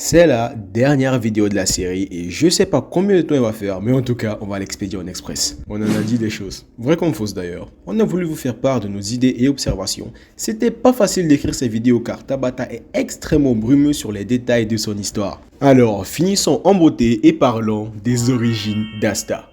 C'est la dernière vidéo de la série et je sais pas combien de temps il va faire, mais en tout cas, on va l'expédier en express. On en a dit des choses, vraies comme fausses d'ailleurs. On a voulu vous faire part de nos idées et observations. C'était pas facile d'écrire ces vidéos car Tabata est extrêmement brumeux sur les détails de son histoire. Alors, finissons en beauté et parlons des origines d'Asta.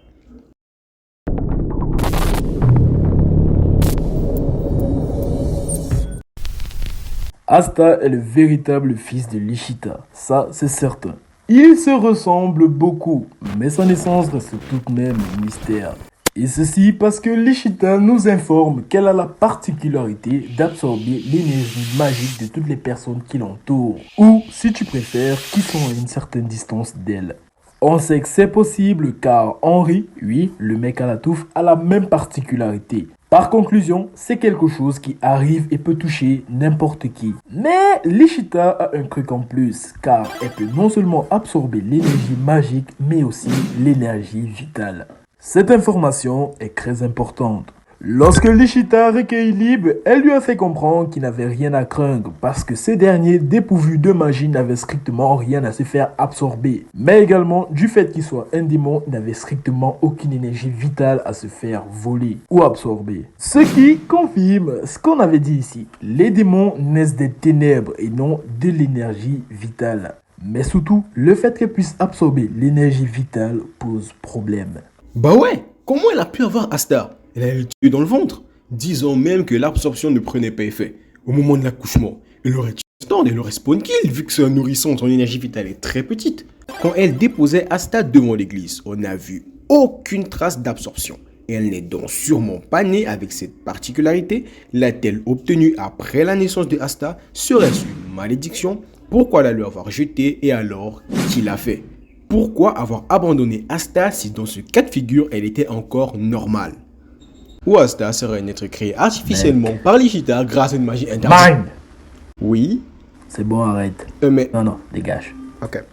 Asta est le véritable fils de Lichita, ça c'est certain. Ils se ressemblent beaucoup, mais sa naissance reste tout de même un mystère. Et ceci parce que Lichita nous informe qu'elle a la particularité d'absorber l'énergie magique de toutes les personnes qui l'entourent, ou si tu préfères, qui sont à une certaine distance d'elle. On sait que c'est possible car Henry, oui, le mec à la touffe, a la même particularité. Par conclusion, c'est quelque chose qui arrive et peut toucher n'importe qui. Mais Lichita a un truc en plus, car elle peut non seulement absorber l'énergie magique, mais aussi l'énergie vitale. Cette information est très importante. Lorsque Lichita recueille Lib, elle lui a fait comprendre qu'il n'avait rien à craindre parce que ces derniers, dépourvus de magie, n'avaient strictement rien à se faire absorber. Mais également, du fait qu'il soit un démon, il n'avait strictement aucune énergie vitale à se faire voler ou absorber. Ce qui confirme ce qu'on avait dit ici. Les démons naissent des ténèbres et non de l'énergie vitale. Mais surtout, le fait qu'elle puisse absorber l'énergie vitale pose problème. Bah ouais, comment elle a pu avoir Asta? Elle allait le tuer dans le ventre. Disons même que l'absorption ne prenait pas effet. Au moment de l'accouchement, elle aurait tué Stan, elle aurait spawn kill vu que c'est un nourrisson, son énergie vitale est très petite. Quand elle déposait Asta devant l'église, on n'a vu aucune trace d'absorption. Elle n'est donc sûrement pas née avec cette particularité. L'a-t-elle obtenue après la naissance de Asta? Serait-ce une malédiction? Pourquoi la lui avoir jetée et alors qui l'a fait? Pourquoi avoir abandonné Asta si dans ce cas de figure elle était encore normale? Ou Asta serait un être créé artificiellement par Lichita grâce à une magie interdite. Mine! Oui, C'est bon, arrête. mais... Non, dégage. Ok.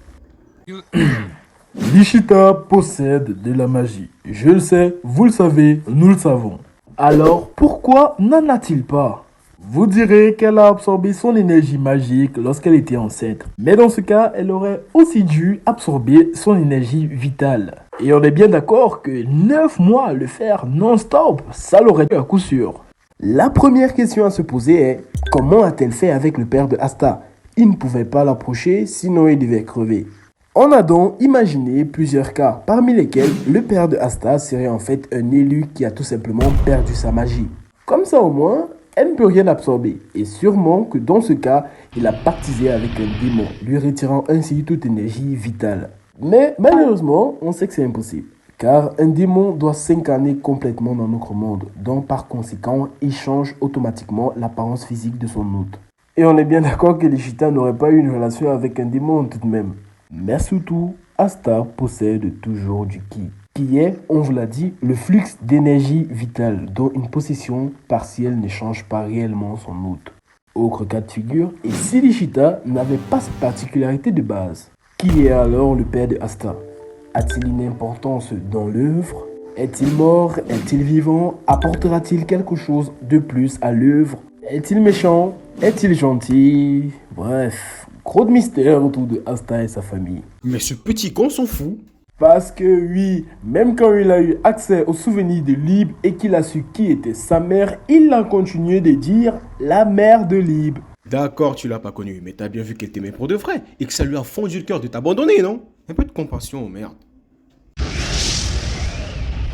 Lichita possède de la magie. Je le sais, vous le savez, nous le savons. Alors, pourquoi n'en a-t-il pas? Vous direz qu'elle a absorbé son énergie magique lorsqu'elle était enceinte. Mais dans ce cas, elle aurait aussi dû absorber son énergie vitale. Et on est bien d'accord que 9 mois à le faire non-stop, ça l'aurait eu à coup sûr. La première question à se poser est, comment a-t-elle fait avec le père de Asta? Il ne pouvait pas l'approcher, sinon il devait crever. On a donc imaginé plusieurs cas, parmi lesquels le père de Asta serait en fait un élu qui a tout simplement perdu sa magie. Comme ça au moins, elle ne peut rien absorber. Et sûrement que dans ce cas, il a pactisé avec un démon, lui retirant ainsi toute énergie vitale. Mais malheureusement, on sait que c'est impossible. Car un démon doit s'incarner complètement dans notre monde. Donc par conséquent, il change automatiquement l'apparence physique de son hôte. Et on est bien d'accord que Lichita n'aurait pas eu une relation avec un démon tout de même. Mais surtout, Asta possède toujours du ki. Qui est, on vous l'a dit, le flux d'énergie vitale dont une possession partielle ne change pas réellement son hôte. Autre cas de figure, et si Lichita n'avait pas cette particularité de base, qui est alors le père de Asta? A-t-il une importance dans l'œuvre? Est-il mort? Est-il vivant? Apportera-t-il quelque chose de plus à l'œuvre? Est-il méchant? Est-il gentil? Bref, gros de mystère autour de Asta et sa famille. Mais ce petit con s'en fout. Parce que oui, même quand il a eu accès aux souvenirs de Lib et qu'il a su qui était sa mère, il a continué de dire la mère de Lib. D'accord, tu l'as pas connue, mais t'as bien vu qu'elle t'aimait pour de vrai et que ça lui a fondu le cœur de t'abandonner, non? Un peu de compassion, merde.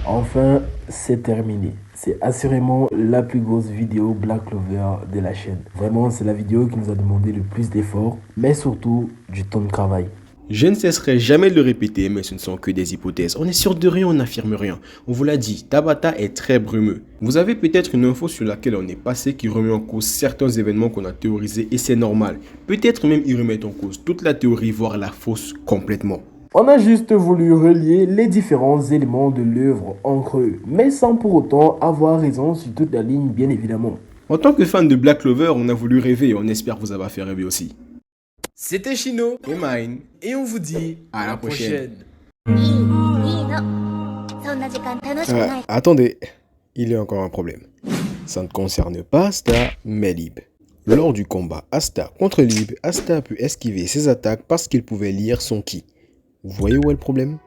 Enfin, c'est terminé. C'est assurément la plus grosse vidéo Black Clover de la chaîne. Vraiment, c'est la vidéo qui nous a demandé le plus d'efforts, mais surtout du temps de travail. Je ne cesserai jamais de le répéter, mais ce ne sont que des hypothèses. On est sûr de rien, on n'affirme rien. On vous l'a dit, Tabata est très brumeux. Vous avez peut-être une info sur laquelle on est passé qui remet en cause certains événements qu'on a théorisés et c'est normal. Peut-être même y remettre en cause toute la théorie, voire la fausse complètement. On a juste voulu relier les différents éléments de l'œuvre entre eux, mais sans pour autant avoir raison sur toute la ligne, bien évidemment. En tant que fan de Black Clover, on a voulu rêver et on espère vous avoir fait rêver aussi. C'était Chino et Mine, et on vous dit à la prochaine. Attendez, il y a encore un problème. Ça ne concerne pas Asta, mais Lib. Lors du combat Asta contre Lib, Asta a pu esquiver ses attaques parce qu'il pouvait lire son ki. Vous voyez où est le problème?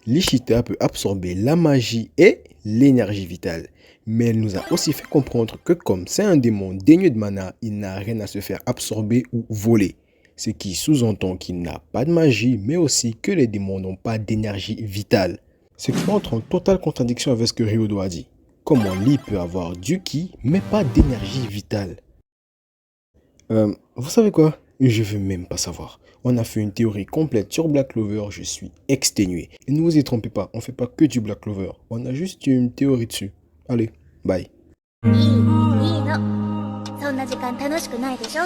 L'Ishita peut absorber la magie et l'énergie vitale. Mais elle nous a aussi fait comprendre que comme c'est un démon dénué de mana, il n'a rien à se faire absorber ou voler. Ce qui sous-entend qu'il n'a pas de magie, mais aussi que les démons n'ont pas d'énergie vitale. Ce qui entre en totale contradiction avec ce que Ryodo a dit. Comment Lee peut avoir du ki, mais pas d'énergie vitale? Vous savez quoi? Je veux même pas savoir. On a fait une théorie complète sur Black Clover, je suis exténué. Et ne vous y trompez pas, on fait pas que du Black Clover. On a juste une théorie dessus. Allez, bye. いいのそんな時間楽しくないでしょ